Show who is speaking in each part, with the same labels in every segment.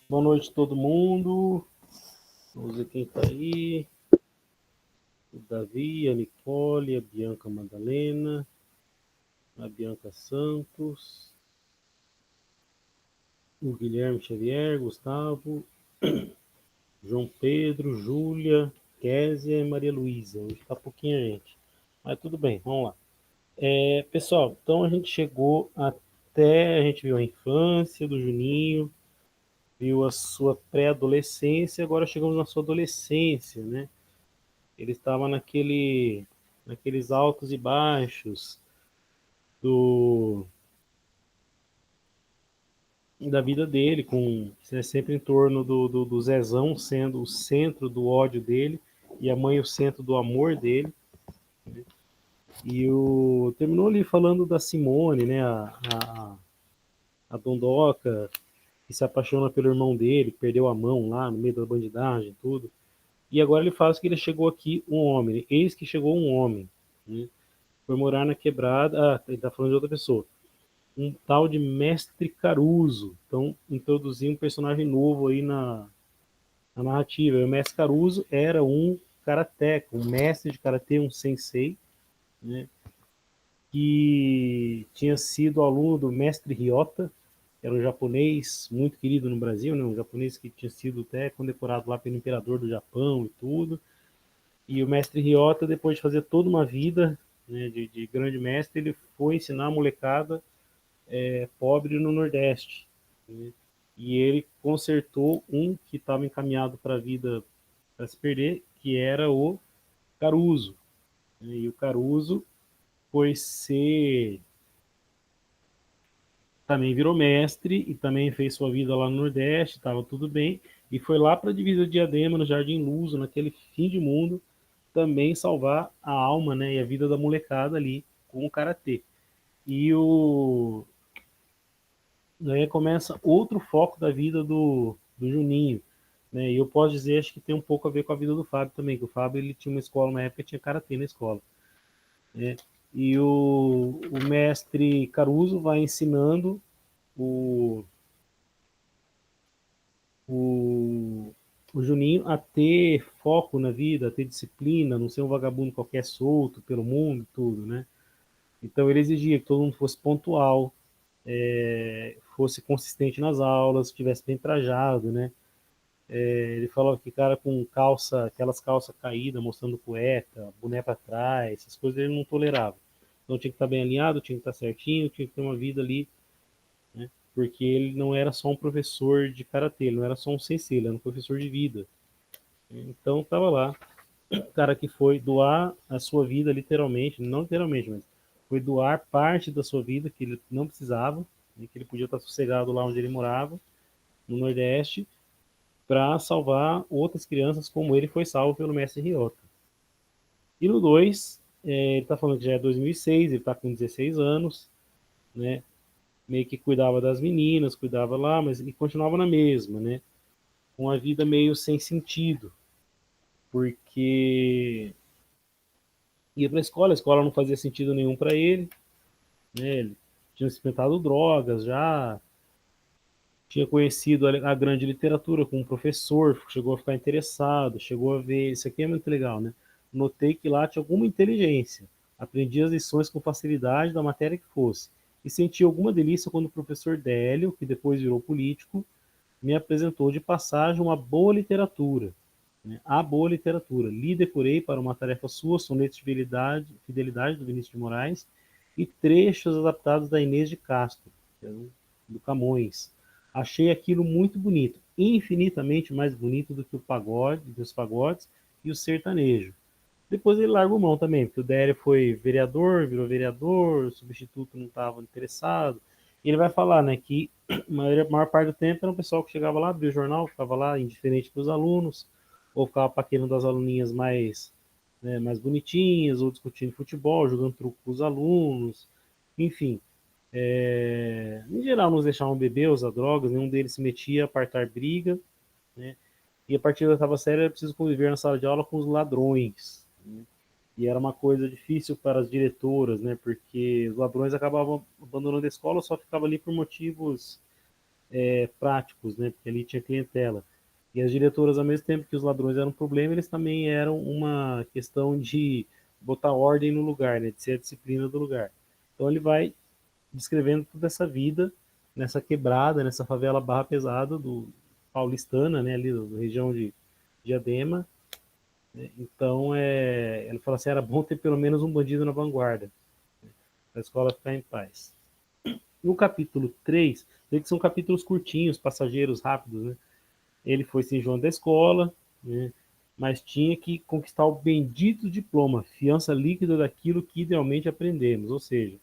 Speaker 1: Boa noite a todo mundo. Vamos ver quem está aí. O Davi, a Nicole, a Bianca Madalena, a Bianca Santos, o Guilherme Xavier, Gustavo, João Pedro, Júlia, Késia e Maria Luísa. Hoje está pouquinha gente. Mas tudo bem, vamos lá. Pessoal, então a gente chegou até. A gente viu a infância do Juninho, viu a sua pré-adolescência, agora chegamos na sua adolescência, né? Ele estava naqueles altos e baixos do, da vida dele, sempre em torno do Zezão sendo o centro do ódio dele e a mãe o centro do amor dele. Terminou ali falando da Simone, né, a Dondoca, que se apaixona pelo irmão dele, que perdeu a mão lá no meio da bandidagem, tudo. E agora ele fala que ele chegou aqui um homem, eis que chegou um homem, né? Foi morar na quebrada. Ah, ele tá falando de outra pessoa. Um tal de Mestre Caruso. Então, introduzir um personagem novo aí na narrativa. E o Mestre Caruso era um karateca, um mestre de karatê, um sensei, né, que tinha sido aluno do Mestre Ryota, que era um japonês muito querido no Brasil, né, um japonês que tinha sido até condecorado lá pelo imperador do Japão e tudo. E o Mestre Ryota, depois de fazer toda uma vida, né, de grande mestre, ele foi ensinar a molecada pobre no Nordeste, né? E ele consertou um que estava encaminhado para a vida para se perder, que era o Caruso, né? E o Caruso foi ser também virou mestre e também fez sua vida lá no Nordeste, estava tudo bem, e foi lá para a divisa de Diadema, no Jardim Luso, naquele fim de mundo, também salvar a alma, né, e a vida da molecada ali com o karatê. E o Daí começa outro foco da vida do Juninho, né? E eu posso dizer, acho que tem um pouco a ver com a vida do Fábio também, que o Fábio ele tinha uma escola na época, tinha karatê na escola, né? E o mestre Caruso vai ensinando o, o, o Juninho a ter foco na vida, a ter disciplina, não ser um vagabundo qualquer solto pelo mundo e tudo, né? Então ele exigia que todo mundo fosse pontual, fosse consistente nas aulas, estivesse bem trajado, né? Ele falava que cara com calça, aquelas calças caídas, mostrando cueca, boné para trás, essas coisas ele não tolerava. Então tinha que estar bem alinhado, tinha que estar certinho, tinha que ter uma vida ali, né? Porque ele não era só um professor de karatê, ele não era só um sensei, ele era um professor de vida. Então tava lá, o cara que foi doar a sua vida literalmente, não literalmente, mas foi doar parte da sua vida que ele não precisava, né, que ele podia estar sossegado lá onde ele morava, no Nordeste, para salvar outras crianças como ele foi salvo pelo mestre Ryota. E no 2, ele está falando que já é 2006, ele está com 16 anos, né? Meio que cuidava das meninas, cuidava lá, mas ele continuava na mesma, né? Com a vida meio sem sentido, porque ia para a escola não fazia sentido nenhum para ele, né? Ele tinha experimentado drogas já, tinha conhecido a grande literatura com um professor, chegou a ficar interessado, chegou a ver, isso aqui é muito legal, né? Notei que lá tinha alguma inteligência, aprendi as lições com facilidade da matéria que fosse, e senti alguma delícia quando o professor Délio, que depois virou político, me apresentou de passagem uma boa literatura, né? A boa literatura. Li e decorei para uma tarefa sua, sonetos de fidelidade do Vinícius de Moraes, e trechos adaptados da Inês de Castro, do Camões. Achei aquilo muito bonito, infinitamente mais bonito do que o pagode, do que os pagodes e o sertanejo. Depois ele largou mão também, porque o Dério foi vereador, virou vereador, o substituto não estava interessado. E ele vai falar, né, que a maior parte do tempo era um pessoal que chegava lá, abria o jornal, ficava lá indiferente para os alunos, ou ficava paquerando das aluninhas mais, né, mais bonitinhas, ou discutindo futebol, jogando truco com os alunos, enfim. Em geral, nos deixavam beber, usar drogas, nenhum deles se metia a apartar briga, né? E a partir da oitava série era preciso conviver na sala de aula com os ladrões, né? E era uma coisa difícil para as diretoras, né? Porque os ladrões acabavam abandonando a escola, só ficava ali por motivos práticos, né? Porque ali tinha clientela. E as diretoras, ao mesmo tempo que os ladrões eram um problema, eles também eram uma questão de botar ordem no lugar, né? De ser a disciplina do lugar. Então ele vai descrevendo toda essa vida nessa quebrada, nessa favela Barra Pesada do paulistana, né? Ali da região de Diadema. Então, ele fala assim, era bom ter pelo menos um bandido na vanguarda, para a escola ficar em paz. No capítulo 3, vê que são capítulos curtinhos, passageiros, rápidos, né? Ele foi São João da escola, né? Mas tinha que conquistar o bendito diploma, fiança líquida daquilo que idealmente aprendemos, ou seja,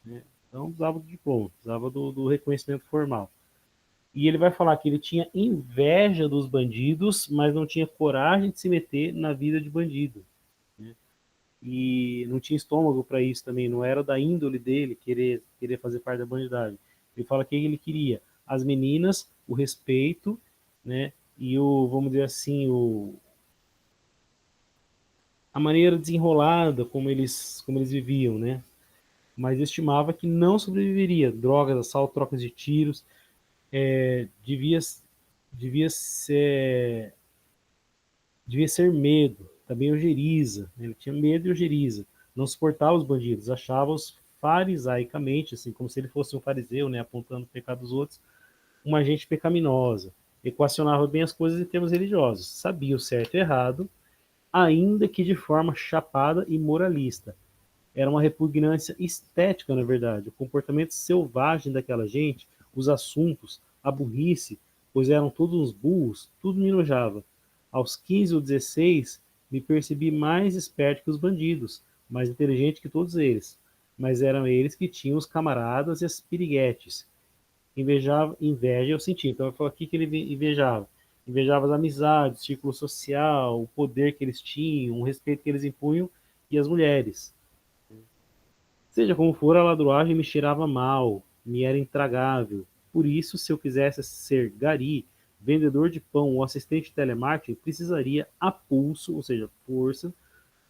Speaker 1: né? Não precisava do diploma, precisava do reconhecimento formal. E ele vai falar que ele tinha inveja dos bandidos, mas não tinha coragem de se meter na vida de bandido, né? E não tinha estômago para isso também, não era da índole dele querer fazer parte da bandidagem. Ele fala que ele queria as meninas, o respeito, né? E vamos dizer assim, a maneira desenrolada como eles viviam, né? Mas estimava que não sobreviveria. Drogas, assalto, trocas de tiros, devia, devia devia ser medo, também ojeriza. Ele tinha medo e ojeriza. Não suportava os bandidos, achava-os farisaicamente, assim, como se ele fosse um fariseu, né, apontando o pecado dos outros, uma gente pecaminosa. Equacionava bem as coisas em termos religiosos. Sabia o certo e o errado, ainda que de forma chapada e moralista. Era uma repugnância estética, na verdade. O comportamento selvagem daquela gente, os assuntos, a burrice, pois eram todos uns burros, tudo me enojava. Aos 15 ou 16, me percebi mais esperto que os bandidos, mais inteligente que todos eles. Mas eram eles que tinham os camaradas e as piriguetes. Inveja eu senti. Então, eu falo aqui que ele invejava. Invejava as amizades, o círculo social, o poder que eles tinham, o respeito que eles impunham e as mulheres. Seja como for, a ladruagem me cheirava mal, me era intragável. Por isso, se eu quisesse ser gari, vendedor de pão ou assistente de telemarketing, precisaria a pulso, ou seja, força,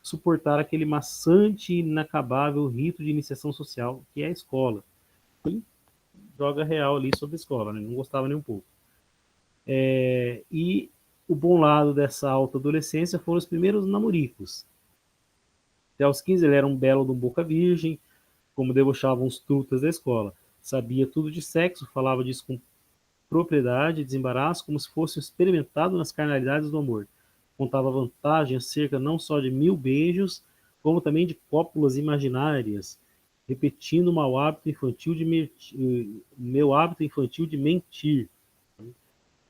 Speaker 1: suportar aquele maçante e inacabável rito de iniciação social que é a escola. Ele joga real ali sobre a escola, né? Não gostava nem um pouco. E o bom lado dessa alta adolescência foram os primeiros namoricos. Até aos 15 ele era um belo de um boca virgem, como debochavam os trutas da escola. Sabia tudo de sexo, falava disso com propriedade, desembaraço, como se fosse experimentado nas carnalidades do amor. Contava vantagem acerca não só de 1000 beijos, como também de cópulas imaginárias, repetindo o meu hábito infantil de mentir.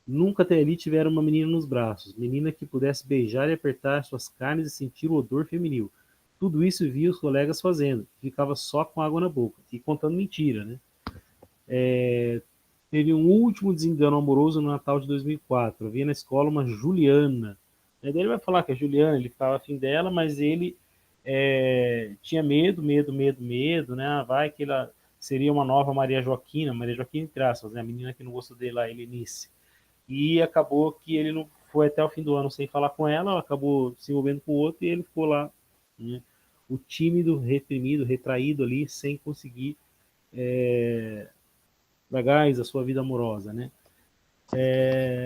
Speaker 1: Nunca até ali tivera uma menina nos braços, menina que pudesse beijar e apertar suas carnes e sentir o odor feminil. Tudo isso via os colegas fazendo, ficava só com água na boca e contando mentira, né? Teve um último desengano amoroso no Natal de 2004. Havia na escola uma Juliana. Daí ele vai falar que a Juliana, ele estava afim dela, mas ele tinha medo, né? Vai que ela seria uma nova Maria Joaquina entre aspas, né? A menina que não gostou dele lá, Helenice. E acabou que ele não foi até o fim do ano sem falar com ela acabou se envolvendo com o outro e ele ficou lá, né? O tímido, reprimido, retraído ali, sem conseguir dar gás à sua vida amorosa, né?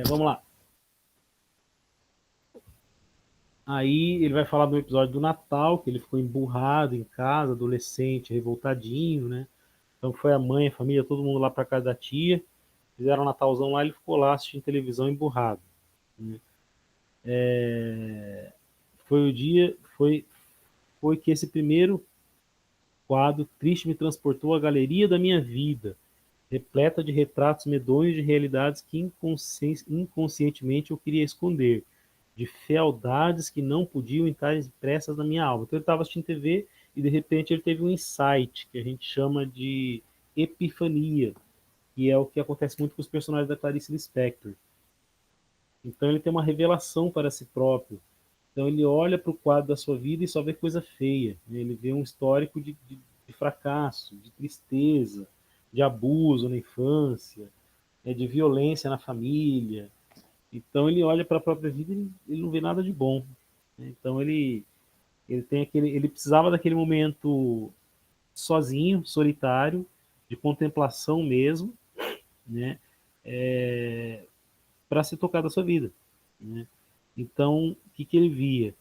Speaker 1: Vamos lá. Aí ele vai falar do episódio do Natal, que ele ficou emburrado em casa, adolescente, revoltadinho, né? Então foi a mãe, a família, todo mundo lá para casa da tia, fizeram um Natalzão lá, ele ficou lá assistindo televisão emburrado, né? Foi o dia, foi que esse primeiro quadro triste me transportou à galeria da minha vida, repleta de retratos medonhos de realidades que inconscientemente eu queria esconder, de fealdades que não podiam estar impressas na minha alma. Então ele estava assistindo TV e de repente ele teve um insight, que a gente chama de epifania, que é o que acontece muito com os personagens da Clarice Lispector. Então ele tem uma revelação para si próprio. Então ele olha para o quadro da sua vida e só vê coisa feia, né? Ele vê um histórico de fracasso, de tristeza, de abuso na infância, né? De violência na família. Então ele olha para a própria vida e ele não vê nada de bom, né? Então ele precisava daquele momento sozinho, solitário, de contemplação mesmo, né? para se tocar da sua vida, né? Então, o que ele via?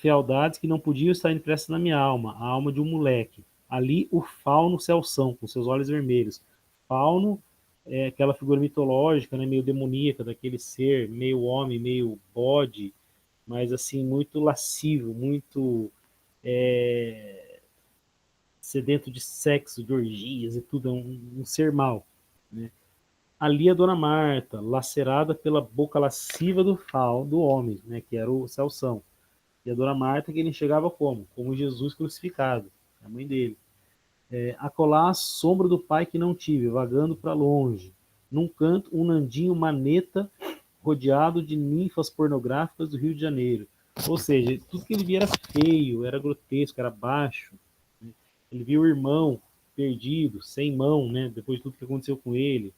Speaker 1: Fealdades que não podiam estar impressas na minha alma, a alma de um moleque. Ali o fauno Celção, com seus olhos vermelhos. Fauno é aquela figura mitológica, né, meio demoníaca, daquele ser, meio homem, meio bode, mas assim, muito lascivo, muito sedento de sexo, de orgias e tudo, é um ser mau, né? Ali a Dona Marta, lacerada pela boca lasciva do homem, né, que era o Celção. E a Dona Marta que ele enxergava como? Como Jesus crucificado, a mãe dele. Acolá a sombra do pai que não tive, vagando para longe. Num canto, um Nandinho maneta rodeado de ninfas pornográficas do Rio de Janeiro. Ou seja, tudo que ele via era feio, era grotesco, era baixo, né? Ele via o irmão perdido, sem mão, né? Depois de tudo que aconteceu com ele,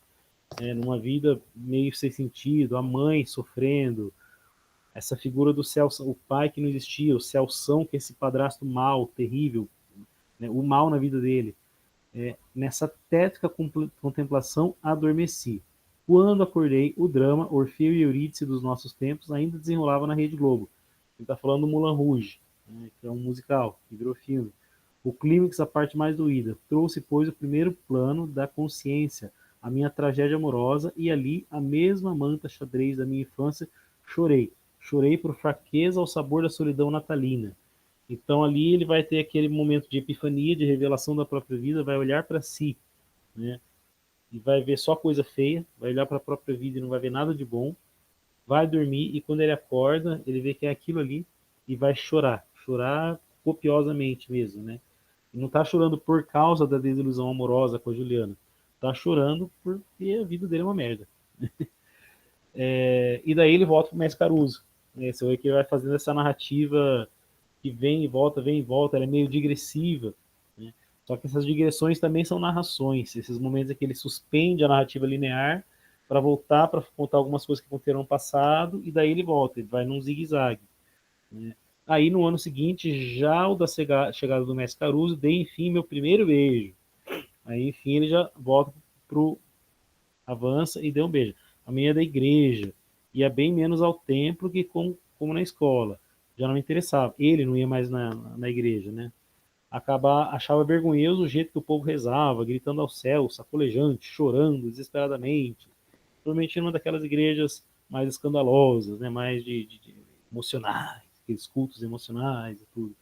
Speaker 1: numa vida meio sem sentido, a mãe sofrendo, essa figura do Celso, o pai que não existia, o Celção, que é esse padrasto mau, terrível, né, o mal na vida dele. Nessa tétrica contemplação, adormeci. Quando acordei, o drama Orfeu e Eurídice dos nossos tempos ainda desenrolava na Rede Globo. Ele está falando do Moulin Rouge, né, que é um musical, que virou filme. O clímax, a parte mais doída, trouxe, pois, o primeiro plano da consciência, a minha tragédia amorosa, e ali, a mesma manta xadrez da minha infância, chorei. Chorei por fraqueza ao sabor da solidão natalina. Então ali ele vai ter aquele momento de epifania, de revelação da própria vida, vai olhar para si, né? E vai ver só coisa feia, vai olhar para a própria vida e não vai ver nada de bom, vai dormir e quando ele acorda, ele vê que é aquilo ali e vai chorar, chorar copiosamente mesmo, né? E não está chorando por causa da desilusão amorosa com a Juliana, está chorando porque a vida dele é uma merda. E daí ele volta pro Mestre Caruso, né? Você vê que ele vai fazendo essa narrativa que vem e volta, ela é meio digressiva, né? Só que essas digressões também são narrações, esses momentos em que ele suspende a narrativa linear para voltar para contar algumas coisas que aconteceram no passado e daí ele volta, ele vai num zigue-zague, né? Aí no ano seguinte, já o da chegada do Mestre Caruso, dei enfim meu primeiro beijo. Aí enfim ele já volta pro avança e deu um beijo. A menina é da igreja, ia bem menos ao templo que como na escola. Já não me interessava. Ele não ia mais na igreja, né? Achava vergonhoso o jeito que o povo rezava, gritando ao céu, sacolejante, chorando desesperadamente. Provavelmente uma daquelas igrejas mais escandalosas, né? Mais de emocionais, aqueles cultos emocionais e tudo.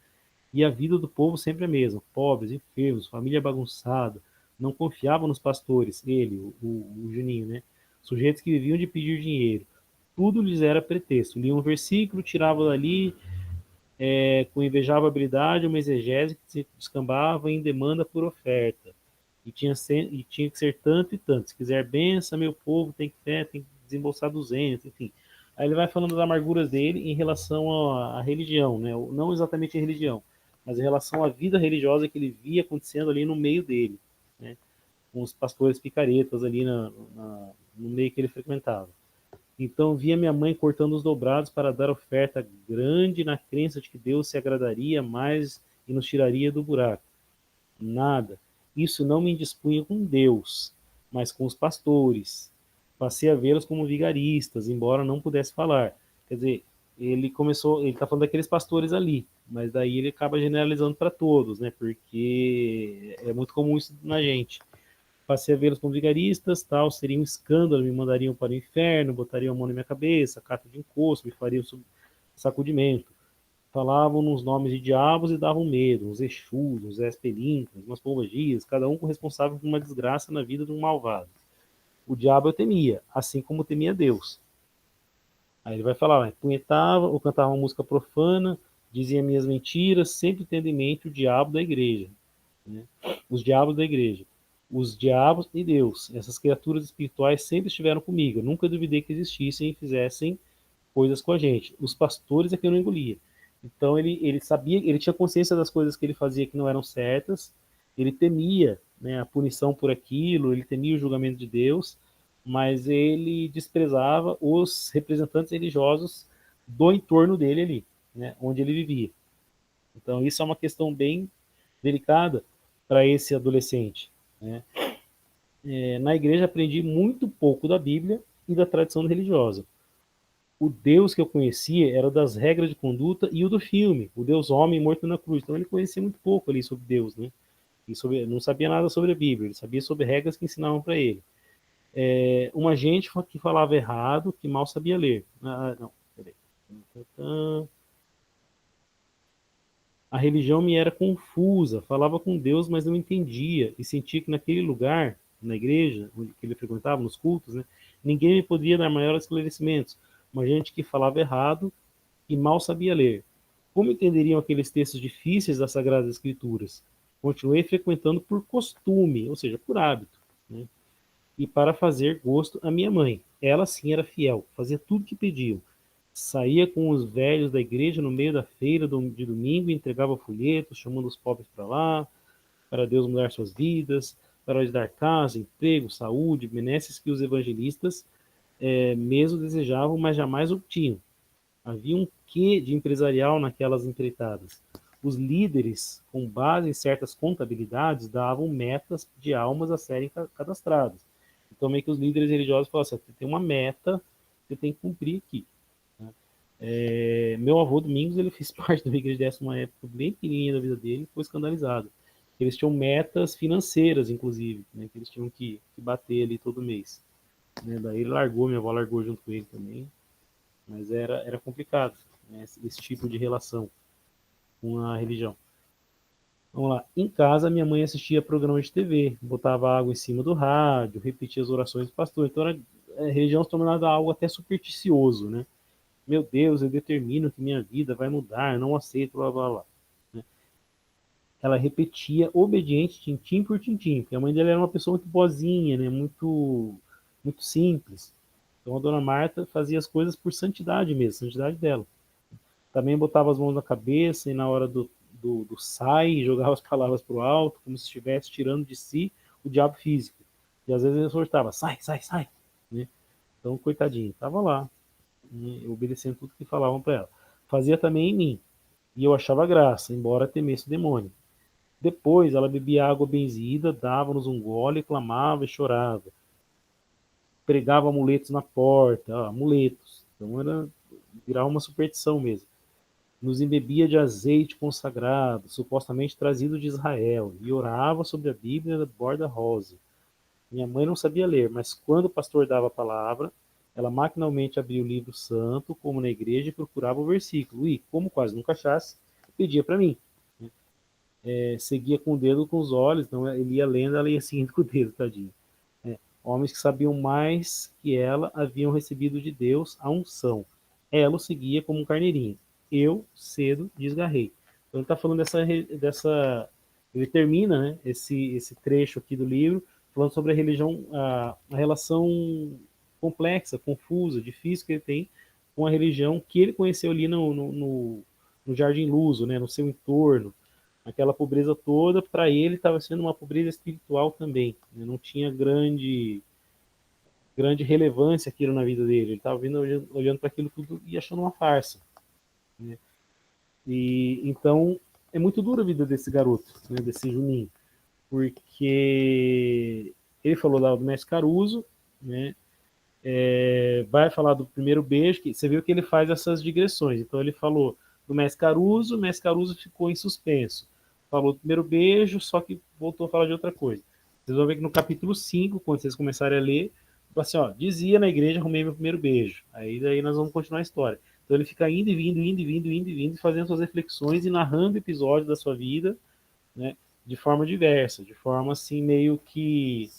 Speaker 1: E a vida do povo sempre a mesma: pobres, enfermos, família bagunçada, não confiavam nos pastores, ele, o Juninho, né? Sujeitos que viviam de pedir dinheiro. Tudo lhes era pretexto. Liam um versículo, tirava dali, com invejável habilidade, uma exegese que se descambava em demanda por oferta. E tinha que ser tanto e tanto. Se quiser benção, meu povo tem que desembolsar 200, enfim. Aí ele vai falando das amarguras dele em relação à religião, né? Não exatamente a religião, mas em relação à vida religiosa que ele via acontecendo ali no meio dele, né? Com os pastores picaretas ali no meio que ele frequentava. Então via minha mãe cortando os dobrados para dar oferta grande na crença de que Deus se agradaria mais e nos tiraria do buraco. Nada. Isso não me indispunha com Deus, mas com os pastores. Passei a vê-los como vigaristas, embora não pudesse falar. Quer dizer, ele está falando daqueles pastores ali, mas daí ele acaba generalizando para todos, né? Porque é muito comum isso na gente. Passei a vê-los como vigaristas, tal, seria um escândalo, me mandariam para o inferno, botariam a mão na minha cabeça, carta de encosto, me fariam sacudimento. Falavam nos nomes de diabos e davam medo, uns Exus, uns Espelincas, umas pombagias, cada um responsável por uma desgraça na vida de um malvado. O diabo eu temia, assim como temia Deus. Aí ele vai falar, punhetava ou cantava uma música profana, dizia minhas mentiras, sempre tendo em mente o diabo da igreja, né? Os diabos da igreja. Os diabos e Deus, essas criaturas espirituais sempre estiveram comigo. Eu nunca duvidei que existissem e fizessem coisas com a gente. Os pastores é que eu não engolia. Então ele sabia, ele tinha consciência das coisas que ele fazia que não eram certas, ele temia, né, a punição por aquilo, ele temia o julgamento de Deus, mas ele desprezava os representantes religiosos do entorno dele ali, né, onde ele vivia. Então isso é uma questão bem delicada para esse adolescente, né? Na igreja aprendi muito pouco da Bíblia e da tradição religiosa. O Deus que eu conhecia era das regras de conduta e o do filme, o Deus homem morto na cruz. Então ele conhecia muito pouco ali sobre Deus, né? E não sabia nada sobre a Bíblia, ele sabia sobre regras que ensinavam para ele. Uma gente que falava errado, que mal sabia ler. Não, peraí. A religião me era confusa, falava com Deus, mas não entendia, e sentia que naquele lugar, na igreja, onde que ele frequentava, nos cultos, né, ninguém me podia dar maiores esclarecimentos. Uma gente que falava errado e mal sabia ler. Como entenderiam aqueles textos difíceis das Sagradas Escrituras? Continuei frequentando por costume, ou seja, por hábito, né, e para fazer gosto à minha mãe. Ela sim era fiel, fazia tudo que pediam. Saía com os velhos da igreja no meio da feira de domingo e entregava folhetos, chamando os pobres para lá, para Deus mudar suas vidas, para lhes dar casa, emprego, saúde, benesses que os evangelistas mesmo desejavam, mas jamais obtinham. Havia um quê de empresarial naquelas empreitadas. Os líderes, com base em certas contabilidades, davam metas de almas a serem cadastradas. Então, meio que os líderes religiosos falavam assim, você tem uma meta, você tem que cumprir aqui. Meu avô Domingos, ele fez parte da igreja dessa uma época bem pequenininha da vida dele, foi escandalizado. Eles tinham metas financeiras, inclusive, né, que eles tinham que bater ali todo mês. Né, daí ele largou, minha avó largou junto com ele também, mas era complicado, né, esse tipo de relação com a religião. Vamos lá. Em casa, minha mãe assistia programas de TV, botava água em cima do rádio, repetia as orações do pastor. Então, a religião se tornava algo até supersticioso, né? Meu Deus, eu determino que minha vida vai mudar, não aceito, blá, blá, blá. Né? Ela repetia obediente, tintim por tintim, porque a mãe dela era uma pessoa muito boazinha, né? Muito simples. Então, a dona Marta fazia as coisas por santidade mesmo, santidade dela. Também botava as mãos na cabeça e na hora do sai, jogava as palavras para o alto, como se estivesse tirando de si o diabo físico. E às vezes ele exortava, sai, sai, sai. Né? Então, coitadinho, estava lá, né? Obedecendo tudo que falavam para ela. Fazia também em mim, e eu achava graça, embora temesse o demônio. Depois, ela bebia água benzida, dava-nos um gole, clamava e chorava. Pregava amuletos na porta, amuletos. Então, virava uma superstição mesmo. Nos embebia de azeite consagrado, supostamente trazido de Israel, e orava sobre a Bíblia da borda rosa. Minha mãe não sabia ler, mas quando o pastor dava a palavra, ela maquinalmente abria o livro santo, como na igreja, e procurava o versículo. E, como quase nunca achasse, pedia para mim. Seguia com o dedo com os olhos, então ele ia lendo, ela ia seguindo com o dedo, tadinho. Homens que sabiam mais que ela haviam recebido de Deus a unção. Ela o seguia como um carneirinho. Eu, cedo, desgarrei. Então ele está falando dessa. Ele termina, né, esse trecho aqui do livro falando sobre a religião, a relação complexa, confusa, difícil que ele tem com a religião que ele conheceu ali no Jardim Luso, né, no seu entorno. Aquela pobreza toda, para ele, estava sendo uma pobreza espiritual também. Né? Não tinha grande relevância aquilo na vida dele. Ele estava olhando para aquilo tudo e achando uma farsa. Né? E então é muito dura a vida desse garoto, né, desse Juninho, porque ele falou lá do Mestre Caruso, né, vai falar do primeiro beijo, que você viu que ele faz essas digressões. Então ele falou do Mestre Caruso, o Mestre Caruso ficou em suspenso. Falou do primeiro beijo, só que voltou a falar de outra coisa. Vocês vão ver que no capítulo 5, quando vocês começarem a ler, assim, ó, dizia na igreja, arrumei meu primeiro beijo. Aí daí nós vamos continuar a história. Então ele fica indo e vindo, indo e vindo, indo e vindo, fazendo suas reflexões e narrando episódios da sua vida, né, de forma diversa, de forma assim meio que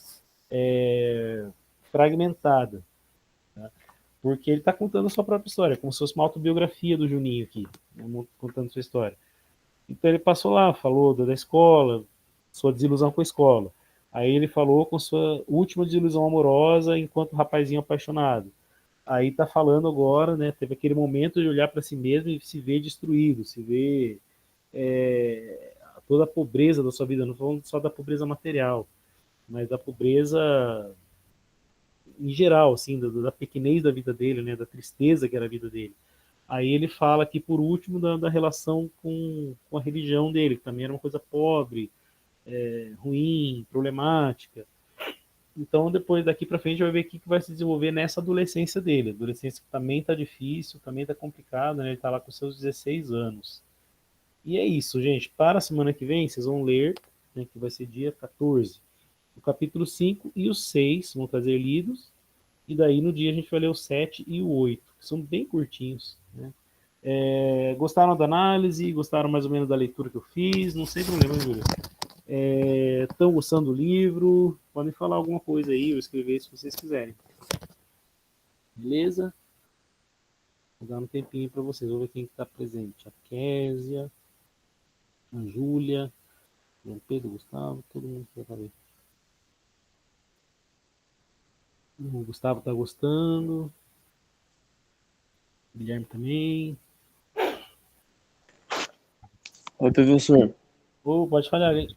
Speaker 1: fragmentada. Tá? Porque ele está contando a sua própria história, como se fosse uma autobiografia do Juninho aqui, né, contando sua história. Então ele passou lá, falou da escola, sua desilusão com a escola. Aí ele falou com sua última desilusão amorosa enquanto rapazinho apaixonado. Aí tá falando agora, né? Teve aquele momento de olhar para si mesmo e se ver destruído, se ver toda a pobreza da sua vida, não falando só da pobreza material, mas da pobreza em geral, assim, da pequenez da vida dele, né? Da tristeza que era a vida dele. Aí ele fala aqui, por último, da relação com a religião dele, que também era uma coisa pobre, ruim, problemática. Então, depois daqui para frente, vai ver o que vai se desenvolver nessa adolescência dele. Adolescência que também tá difícil, também tá complicado, né? Ele tá lá com seus 16 anos. E é isso, gente. Para a semana que vem, vocês vão ler, né, que vai ser dia 14, o capítulo 5 e o 6 vão trazer lidos. E daí no dia a gente vai ler o 7 e o 8, que são bem curtinhos, né? Gostaram da análise? Gostaram mais ou menos da leitura que eu fiz? Não sei, não lembro, Júlia. Estão gostando do livro? Podem falar alguma coisa aí ou escrever se vocês quiserem. Beleza? Vou dar um tempinho para vocês. Vou ver quem está presente. A Késia, a Júlia, o Pedro, o Gustavo, todo mundo que vai ver. O Gustavo está gostando. O Guilherme também.
Speaker 2: Oi, professor.
Speaker 1: Pode falar, gente.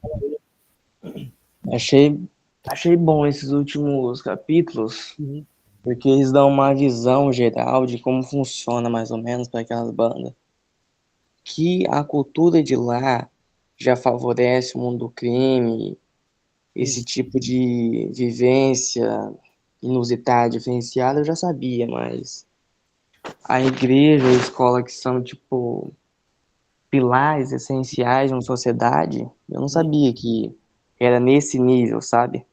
Speaker 2: Achei bom esses últimos capítulos,
Speaker 1: Uhum.
Speaker 2: porque eles dão uma visão geral de como funciona mais ou menos para aquelas bandas. Que a cultura de lá já favorece o mundo do crime, esse
Speaker 1: Sim.
Speaker 2: tipo de vivência inusitada, diferenciada, eu já sabia, mas a igreja, a escola que são tipo pilares essenciais de uma sociedade, eu não sabia que era nesse nível, sabe?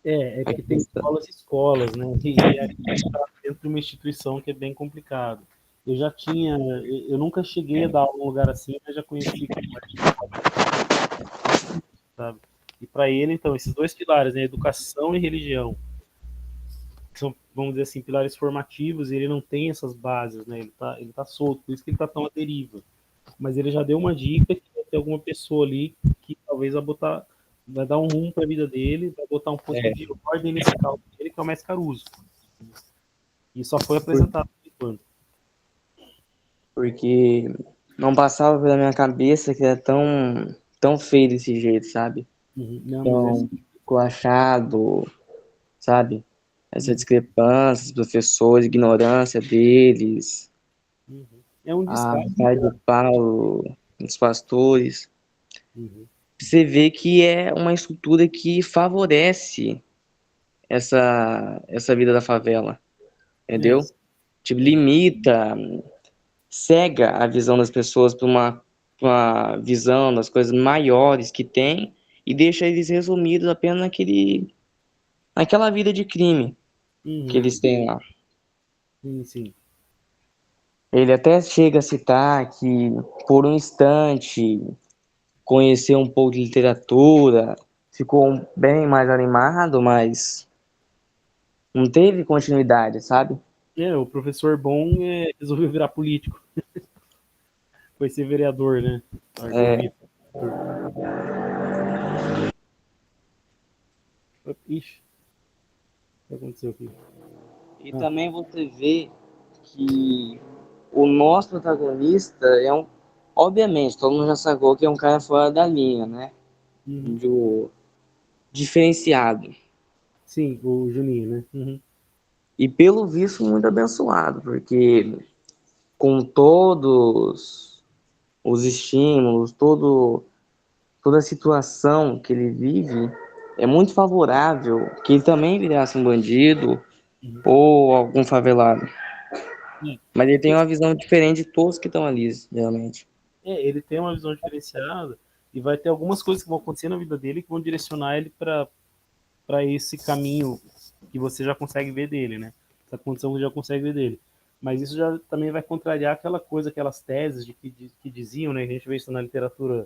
Speaker 1: É
Speaker 2: A
Speaker 1: porque tem
Speaker 2: questão.
Speaker 1: escolas e escolas, né? E a gente está dentro de uma instituição que é bem complicado. Eu nunca cheguei a dar aula em um lugar assim, mas já conheci colegas que faziam, sabe? E para ele, então, esses dois pilares, né, educação e religião, que são, vamos dizer assim, pilares formativos, e ele não tem essas bases, né? Ele tá solto, por isso que ele tá tão à deriva. Mas ele já deu uma dica que vai ter alguma pessoa ali que talvez vai dar um rumo para a vida dele, vai botar um pouco
Speaker 2: É,
Speaker 1: de ordem nesse caos dele, que é o mais Caruso. E só foi
Speaker 2: por-
Speaker 1: apresentado por enquanto.
Speaker 2: porque não passava pela minha cabeça que era tão feio desse jeito, sabe?
Speaker 1: Uhum. Não, mas é,
Speaker 2: Tão coachado, sabe? Essa
Speaker 1: uhum.
Speaker 2: discrepância dos professores, ignorância deles,
Speaker 1: Uhum. É um
Speaker 2: a
Speaker 1: descaso.
Speaker 2: cara de pau dos pastores.
Speaker 1: Uhum.
Speaker 2: Você vê que é uma estrutura que favorece essa vida da favela,
Speaker 1: É,
Speaker 2: entendeu? Tipo,
Speaker 1: uhum.
Speaker 2: limita, cega a visão das pessoas para uma visão das coisas maiores que tem e deixa eles resumidos apenas naquela vida de crime que
Speaker 1: Uhum.
Speaker 2: eles têm lá.
Speaker 1: Sim, sim.
Speaker 2: Ele até chega a citar que, por um instante, conheceu um pouco de literatura, ficou bem mais animado, mas não teve continuidade, sabe?
Speaker 1: O professor bom resolveu virar político. Foi ser vereador, né? Largou
Speaker 2: É,
Speaker 1: vida. Ixi, o que aconteceu aqui?
Speaker 2: e
Speaker 1: Ah,
Speaker 2: também você vê que o nosso protagonista é um. Obviamente, todo mundo já sacou que é um cara fora da linha, né?
Speaker 1: uhum.
Speaker 2: Do diferenciado.
Speaker 1: Sim, o Juninho, né? Uhum.
Speaker 2: E pelo visto, muito abençoado, porque com todos os estímulos, toda a situação que ele vive, é muito favorável que ele também virasse um bandido
Speaker 1: Uhum.
Speaker 2: ou algum favelado.
Speaker 1: É,
Speaker 2: Mas ele tem
Speaker 1: porque
Speaker 2: uma visão diferente de todos que estão ali, geralmente.
Speaker 1: ele tem uma visão diferenciada e vai ter algumas coisas que vão acontecer na vida dele que vão direcionar ele para esse caminho que você já consegue ver dele, né? Essa condição que você já consegue ver dele. Mas isso já também vai contrariar aquela coisa, aquelas teses que diziam, né? Que a gente vê isso na literatura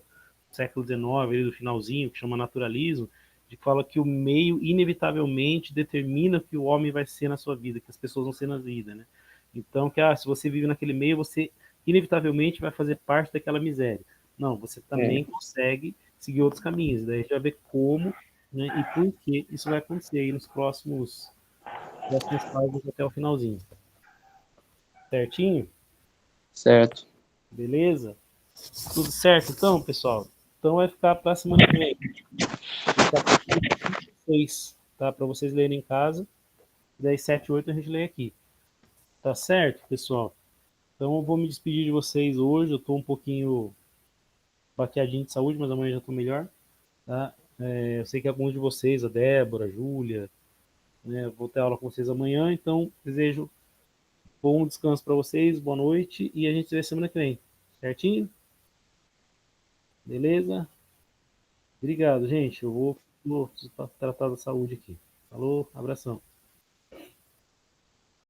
Speaker 1: do século XIX, ali do finalzinho, que chama naturalismo, de que fala que o meio inevitavelmente determina o que o homem vai ser na sua vida, que as pessoas vão ser na vida, né? Então, se você vive naquele meio, você inevitavelmente vai fazer parte daquela miséria. Não, você
Speaker 2: É,
Speaker 1: também consegue seguir outros caminhos. Daí a gente vai ver como, né, e por que isso vai acontecer aí nos próximos páginas até o finalzinho. Certinho?
Speaker 2: certo.
Speaker 1: Beleza? Tudo certo então, pessoal? Então vai ficar para a semana que vem. O capítulo 6, tá? Para vocês lerem em casa. Daí 7 e 8 a gente lê aqui. Tá certo, pessoal? Então eu vou me despedir de vocês hoje. Eu estou um pouquinho baqueadinho de saúde, mas amanhã já estou melhor. Tá? Eu sei que alguns de vocês, a Débora, a Júlia, né, vou ter aula com vocês amanhã, então desejo bom descanso para vocês, boa noite e a gente se vê semana que vem. Certinho? Beleza? Obrigado, gente. Eu vou tratar da saúde aqui. Falou, abração.